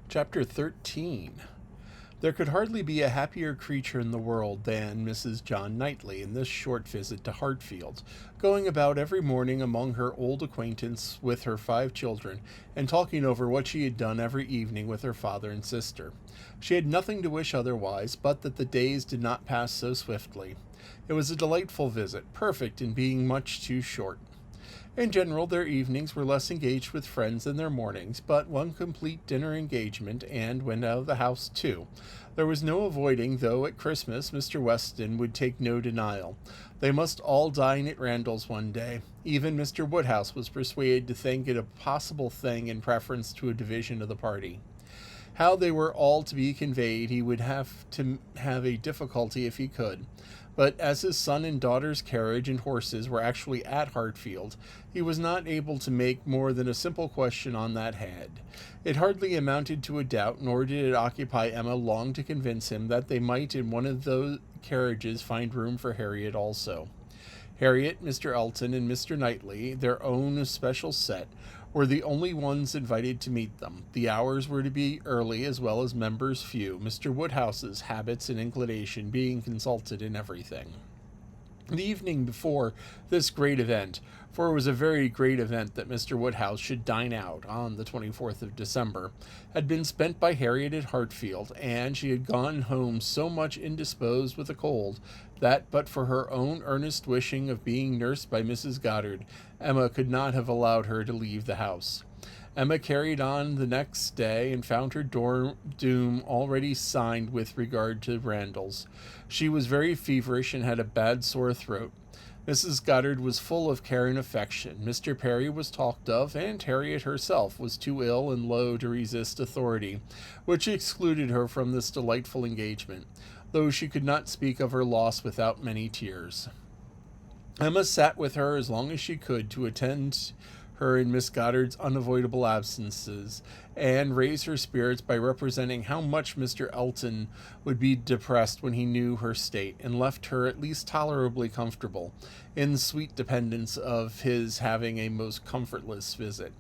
Chapter 13. There could hardly be a happier creature in the world than Mrs. John Knightley in this short visit to Hartfield, going about every morning among her old acquaintance with her 5 children, and talking over what she had done every evening with her father and sister. She had nothing to wish otherwise, but that the days did not pass so swiftly. It was a delightful visit, perfect in being much too short. In general, their evenings were less engaged with friends than their mornings, but one complete dinner engagement, and went out of the house too. There was no avoiding, though at Christmas Mr. Weston would take no denial. They must all dine at Randalls one day. Even Mr. Woodhouse was persuaded to think it a possible thing in preference to a division of the party. How they were all to be conveyed he would have to have a difficulty if he could. But as his son and daughter's carriage and horses were actually at Hartfield, he was not able to make more than a simple question on that head. It hardly amounted to a doubt, nor did it occupy Emma long to convince him that they might in one of those carriages find room for Harriet also. Harriet, Mr. Elton, and Mr. Knightley, their own especial set, were the only ones invited to meet them. The hours were to be early as well as members few, Mr. Woodhouse's habits and inclination being consulted in everything. The evening before this great event, for it was a very great event that Mr. Woodhouse should dine out on the 24th of December, had been spent by Harriet at Hartfield, and she had gone home so much indisposed with a cold that, but for her own earnest wishing of being nursed by Mrs. Goddard, Emma could not have allowed her to leave the house. Emma carried on the next day and found her doom already signed with regard to Randalls. She was very feverish and had a bad sore throat. Mrs. Goddard was full of care and affection. Mr. Perry was talked of, and Harriet herself was too ill and low to resist authority, which excluded her from this delightful engagement, though she could not speak of her loss without many tears. Emma sat with her as long as she could to attend her in Miss Goddard's unavoidable absences, and raise her spirits by representing how much Mr. Elton would be depressed when he knew her state, and left her at least tolerably comfortable, in sweet dependence of his having a most comfortless visit,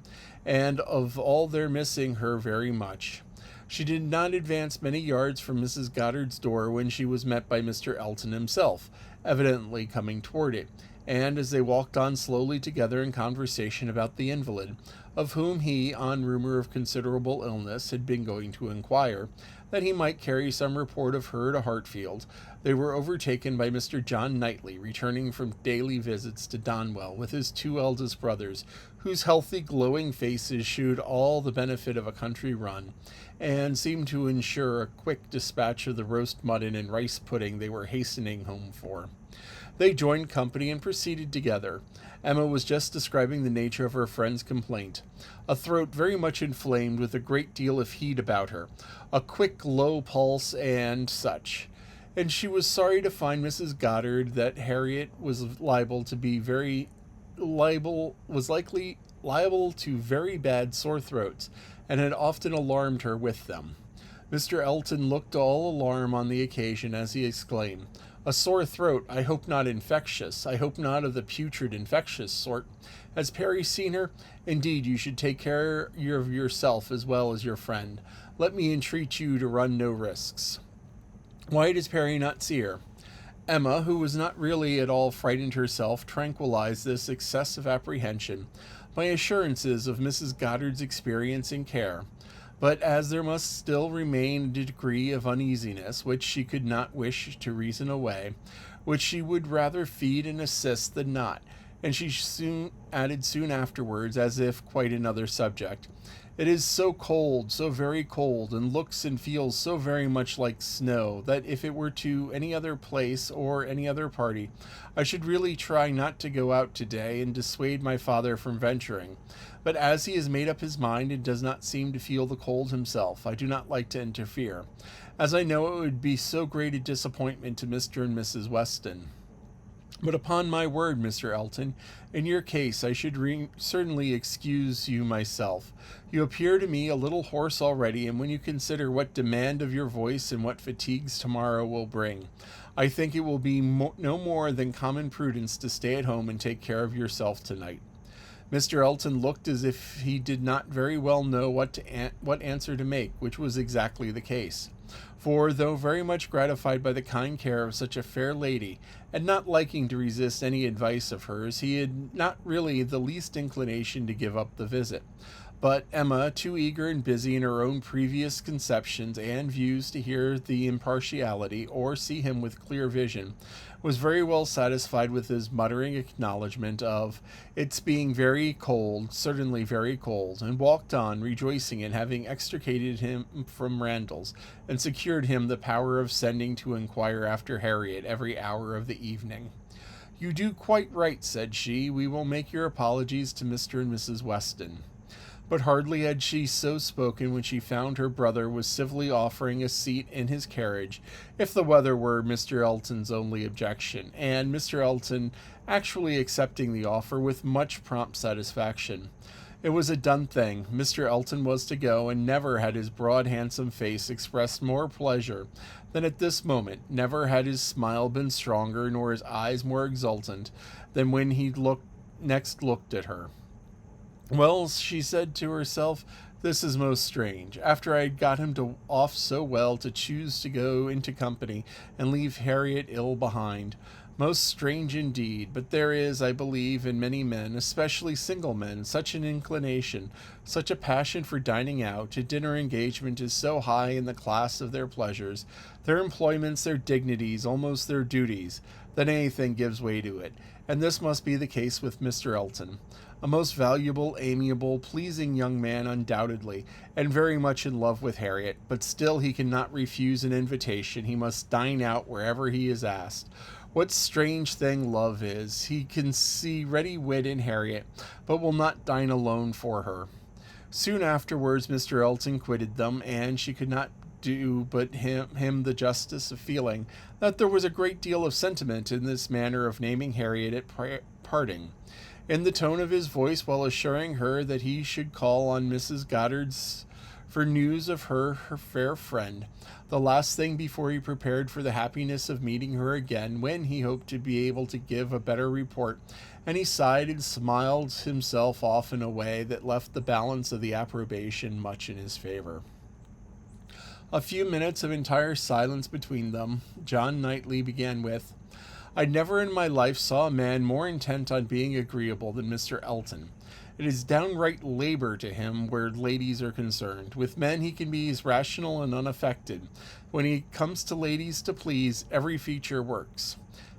and of all their missing her very much. She did not advance many yards from Mrs. Goddard's door when she was met by Mr. Elton himself, evidently coming toward it, and as they walked on slowly together in conversation about the invalid, of whom he, on rumor of considerable illness, had been going to inquire, that he might carry some report of her to Hartfield, they were overtaken by Mr. John Knightley, returning from daily visits to Donwell with his 2 eldest brothers, whose healthy, glowing faces shewed all the benefit of a country run, and seemed to ensure a quick dispatch of the roast mutton and rice pudding they were hastening home for. They joined company and proceeded together. Emma was just describing the nature of her friend's complaint. A throat very much inflamed with a great deal of heat about her, a quick low pulse, and such. And she was sorry to find Mrs. Goddard that Harriet was liable to be very likely liable to very bad sore throats, and had often alarmed her with them. Mr. Elton looked all alarm on the occasion as he exclaimed, "A sore throat, I hope not infectious. I hope not of the putrid infectious sort. Has Perry seen her? Indeed, you should take care of yourself as well as your friend. Let me entreat you to run no risks." "Why does Perry not see her?" Emma, who was not really at all frightened herself, tranquilized this excessive apprehension by assurances of Mrs. Goddard's experience and care. But as there must still remain a degree of uneasiness which she could not wish to reason away, which she would rather feed and assist than not, and she soon afterwards, as if quite another subject, "It is so cold, so very cold, and looks and feels so very much like snow, that if it were to any other place or any other party, I should really try not to go out today, and dissuade my father from venturing. But as he has made up his mind and does not seem to feel the cold himself, I do not like to interfere, as I know it would be so great a disappointment to Mr. and Mrs. Weston. But upon my word, Mr. Elton, in your case I should certainly excuse you myself. You appear to me a little hoarse already, and when you consider what demand of your voice and what fatigues tomorrow will bring, I think it will be no more than common prudence to stay at home and take care of yourself tonight." Mr. Elton looked as if he did not very well know what answer to make, which was exactly the case. For, though very much gratified by the kind care of such a fair lady, and not liking to resist any advice of hers, he had not really the least inclination to give up the visit. But Emma, too eager and busy in her own previous conceptions and views to hear the impartiality or see him with clear vision, was very well satisfied with his muttering acknowledgment of its being very cold, certainly very cold, and walked on, rejoicing in having extricated him from Randalls, and secured him the power of sending to inquire after Harriet every hour of the evening. "You do quite right," said she. "We will make your apologies to Mr. and Mrs. Weston." But hardly had she so spoken when she found her brother was civilly offering a seat in his carriage, if the weather were Mr. Elton's only objection, and Mr. Elton actually accepting the offer with much prompt satisfaction. It was a done thing. Mr. Elton was to go, and never had his broad, handsome face expressed more pleasure than at this moment. Never had his smile been stronger, nor his eyes more exultant, than when he next looked at her. "Well," she said to herself, "this is most strange. After I had got him off so well, to choose to go into company and leave Harriet ill behind. Most strange indeed. But there is, I believe, in many men, especially single men, such an inclination, such a passion for dining out. A dinner engagement is so high in the class of their pleasures, their employments, their dignities, almost their duties, that anything gives way to it. And this must be the case with Mr. Elton. A most valuable, amiable, pleasing young man undoubtedly, and very much in love with Harriet, but still he cannot refuse an invitation. He must dine out wherever he is asked. What strange thing love is! He can see ready wit in Harriet, but will not dine alone for her." Soon afterwards Mr. Elton quitted them, and she could not do but him the justice of feeling that there was a great deal of sentiment in this manner of naming Harriet at parting. In the tone of his voice, while assuring her that he should call on Mrs. Goddard's for news of her fair friend, the last thing before he prepared for the happiness of meeting her again, when he hoped to be able to give a better report, and he sighed and smiled himself off in a way that left the balance of the approbation much in his favor. A few minutes of entire silence between them. John Knightley began with, "I never in my life saw a man more intent on being agreeable than Mr. Elton. It is downright labor to him where ladies are concerned. With men he can be as rational and unaffected. When he comes to ladies to please, every feature works."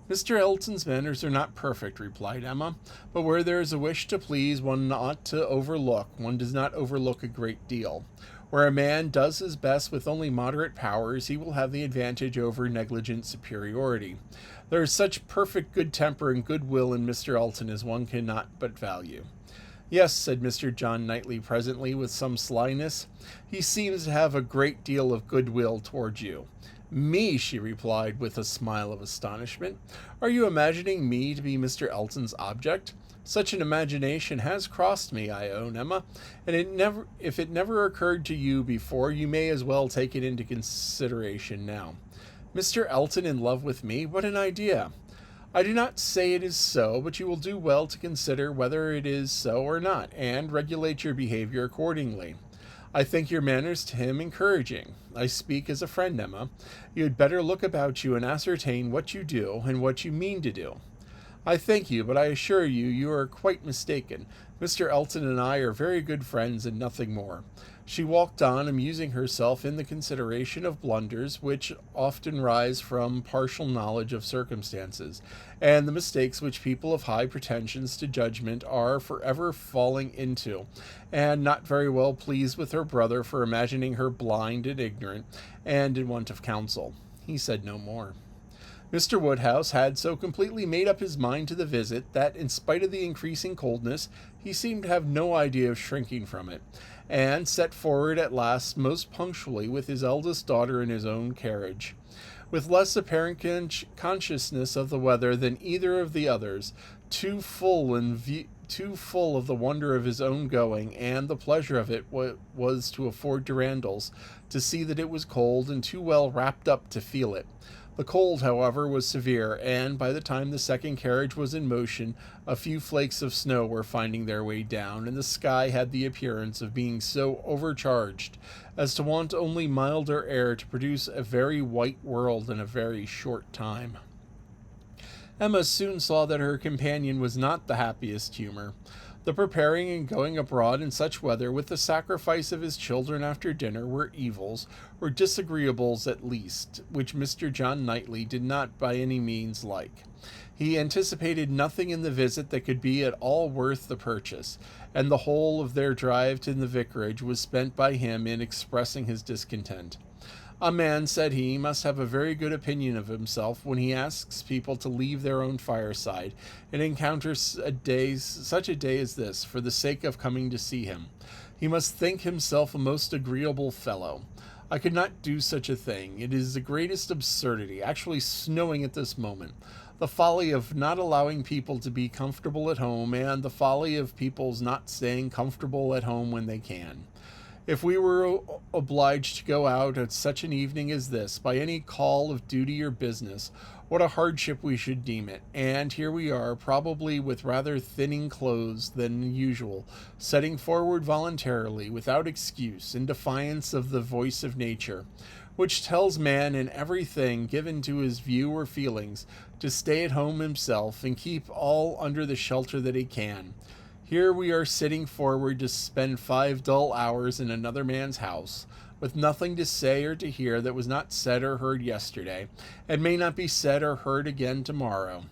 "Mr. Elton's manners are not perfect," replied Emma, "but where there is a wish to please, one does not overlook a great deal. Where a man does his best with only moderate powers, he will have the advantage over negligent superiority. There is such perfect good temper and good will in Mr. Elton as one cannot but value." "Yes," said Mr. John Knightley presently, with some slyness, "he seems to have a great deal of good will towards you." "Me!" she replied, with a smile of astonishment. "Are you imagining me to be Mr. Elton's object? Such an imagination has crossed me, I own, Emma, and if it never occurred to you before, you may as well take it into consideration now. Mr. Elton in love with me? What an idea! I do not say it is so, but you will do well to consider whether it is so or not, and regulate your behavior accordingly. I think your manners to him encouraging. I speak as a friend, Emma. You had better look about you and ascertain what you do, and what you mean to do." "I thank you, but I assure you, you are quite mistaken. Mr. Elton and I are very good friends, and nothing more." She walked on, amusing herself in the consideration of blunders which often rise from partial knowledge of circumstances, and the mistakes which people of high pretensions to judgment are for ever falling into, and not very well pleased with her brother for imagining her blind and ignorant, and in want of counsel. He said no more. Mr. Woodhouse had so completely made up his mind to the visit that, in spite of the increasing coldness, he seemed to have no idea of shrinking from it, and set forward at last most punctually with his eldest daughter in his own carriage. With less apparent consciousness of the weather than either of the others, too full of the wonder of his own going, and the pleasure of it was to afford to Randalls, to see that it was cold, and too well wrapped up to feel it. The cold, however, was severe, and by the time the second carriage was in motion, a few flakes of snow were finding their way down, and the sky had the appearance of being so overcharged as to want only milder air to produce a very white world in a very short time. Emma soon saw that her companion was not the happiest humor. The preparing and going abroad in such weather, with the sacrifice of his children after dinner, were evils, or disagreeables at least, which Mr. John Knightley did not by any means like. He anticipated nothing in the visit that could be at all worth the purchase, and the whole of their drive to the vicarage was spent by him in expressing his discontent. A man, said he, must have a very good opinion of himself when he asks people to leave their own fireside and encounter such a day as this for the sake of coming to see him. He must think himself a most agreeable fellow. I could not do such a thing. It is the greatest absurdity, actually snowing at this moment. The folly of not allowing people to be comfortable at home, and the folly of people's not staying comfortable at home when they can. If we were obliged to go out at such an evening as this, by any call of duty or business, what a hardship we should deem it. And here we are, probably with rather thinning clothes than usual, setting forward voluntarily, without excuse, in defiance of the voice of nature, which tells man in everything given to his view or feelings to stay at home himself and keep all under the shelter that he can. Here we are sitting forward to spend 5 dull hours in another man's house, with nothing to say or to hear that was not said or heard yesterday, and may not be said or heard again tomorrow.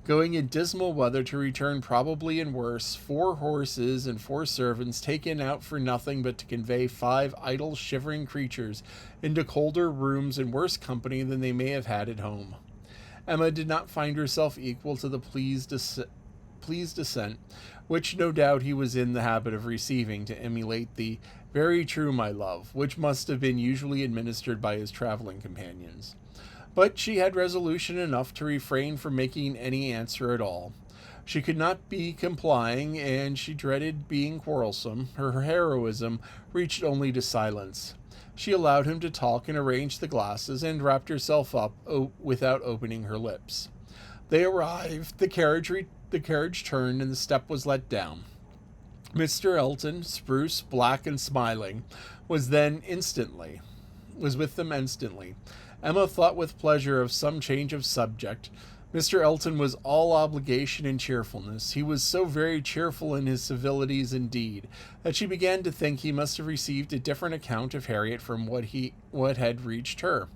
Going in dismal weather to return probably in worse, 4 horses and 4 servants taken out for nothing but to convey 5 idle shivering creatures into colder rooms and worse company than they may have had at home. Emma did not find herself equal to the pleased assent, which no doubt he was in the habit of receiving, to emulate the "very true, my love," which must have been usually administered by his traveling companions. But she had resolution enough to refrain from making any answer at all. She could not be complying, and she dreaded being quarrelsome. Her heroism reached only to silence. She allowed him to talk and arrange the glasses, and wrapped herself up without opening her lips. They arrived, the carriage turned, and the step was let down. Mr. Elton, spruce, black, and smiling, was with them instantly. Emma thought with pleasure of some change of subject. Mr. Elton was all obligation and cheerfulness. He was so very cheerful in his civilities indeed, that she began to think he must have received a different account of Harriet from what had reached her.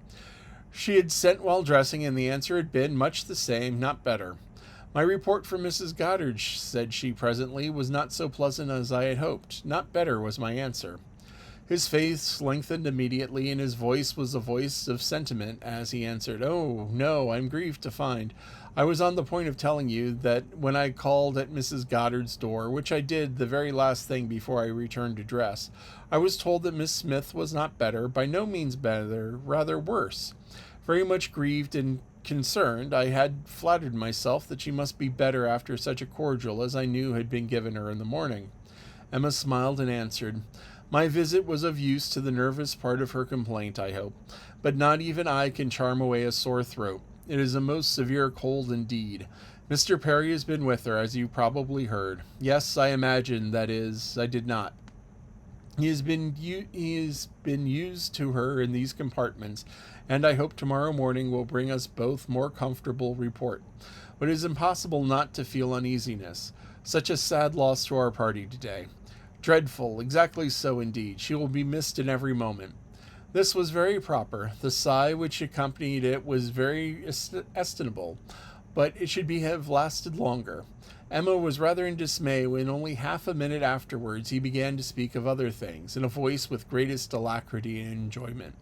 She had sent while dressing, and the answer had been much the same, not better. My report from Mrs. Goddard, said she presently, was not so pleasant as I had hoped. Not better, was my answer. His face lengthened immediately, and his voice was a voice of sentiment as he answered, "Oh, no, I'm grieved to find. I was on the point of telling you that when I called at Mrs. Goddard's door, which I did the very last thing before I returned to dress, I was told that Miss Smith was not better, by no means better, rather worse. Very much grieved and concerned, I had flattered myself that she must be better after such a cordial as I knew had been given her in the morning." Emma smiled and answered, "My visit was of use to the nervous part of her complaint, I hope, but not even I can charm away a sore throat. It is a most severe cold indeed. Mr. Perry has been with her, as you probably heard. Yes, I imagine, that is, I did not. He has been used to her in these compartments, and I hope tomorrow morning will bring us both more comfortable report. But it is impossible not to feel uneasiness. Such a sad loss to our party today. Dreadful, exactly so indeed. She will be missed in every moment." This was very proper. The sigh which accompanied it was very estimable, but it should have lasted longer. Emma was rather in dismay when only half a minute afterwards he began to speak of other things, in a voice with greatest alacrity and enjoyment.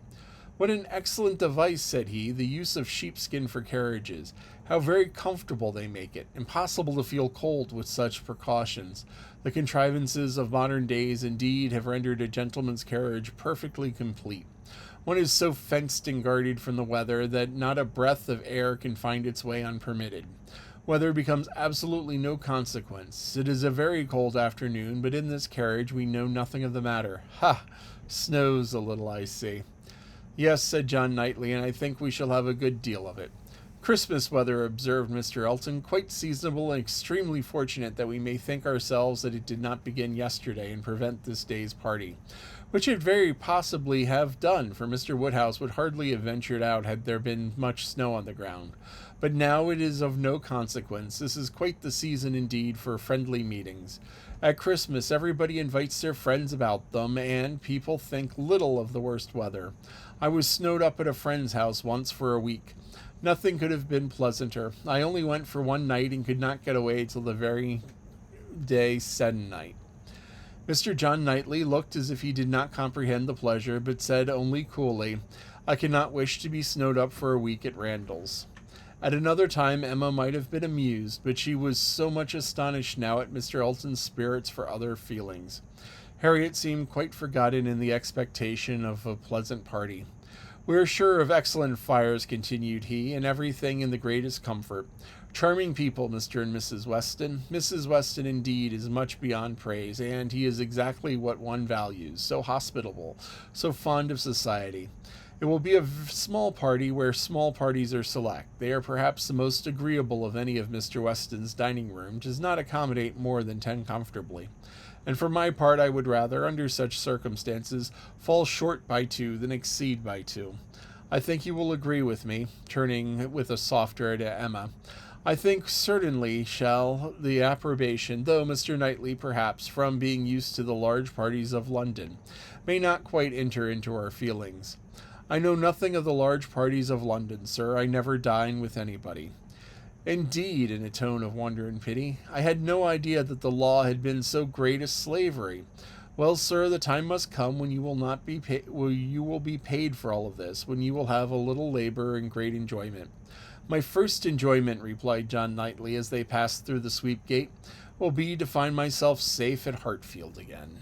"What an excellent device," said he, "the use of sheepskin for carriages. How very comfortable they make it. Impossible to feel cold with such precautions. The contrivances of modern days, indeed, have rendered a gentleman's carriage perfectly complete. One is so fenced and guarded from the weather that not a breath of air can find its way unpermitted. Weather becomes absolutely no consequence. It is a very cold afternoon, but in this carriage we know nothing of the matter. Ha! Snows a little, I see." Yes, said John Knightley, and I think we shall have a good deal of it. Christmas weather, observed Mr. Elton, quite seasonable and extremely fortunate that we may think ourselves that it did not begin yesterday and prevent this day's party, which it very possibly have done, for Mr. Woodhouse would hardly have ventured out had there been much snow on the ground. But now it is of no consequence. This is quite the season indeed for friendly meetings. At Christmas everybody invites their friends about them, and people think little of the worst weather. I was snowed up at a friend's house once for a week. Nothing could have been pleasanter. I only went for one night and could not get away till the very day se'nnight. Mr. John Knightley looked as if he did not comprehend the pleasure, but said only coolly, I cannot wish to be snowed up for a week at Randalls. At another time Emma might have been amused, but she was so much astonished now at Mr. Elton's spirits for other feelings. Harriet seemed quite forgotten in the expectation of a pleasant party. We are sure of excellent fires, continued he, and everything in the greatest comfort. Charming people, Mr. and Mrs. Weston. Mrs. Weston, indeed, is much beyond praise, and he is exactly what one values, so hospitable, so fond of society. It will be a small party where small parties are select. They are perhaps the most agreeable of any of Mr. Weston's dining room, does not accommodate more than 10 comfortably. And for my part, I would rather, under such circumstances, fall short by 2 than exceed by 2. I think you will agree with me, turning with a softer to Emma. I think certainly shall the approbation, though Mr. Knightley, perhaps, from being used to the large parties of London, may not quite enter into our feelings. I know nothing of the large parties of London, sir. I never dine with anybody. Indeed, in a tone of wonder and pity, I had no idea that the law had been so great as slavery. Well, sir, the time must come when you will not be you will be paid for all of this, when you will have a little labor and great enjoyment. My first enjoyment, replied John Knightley, as they passed through the sweep gate, will be to find myself safe at Hartfield again.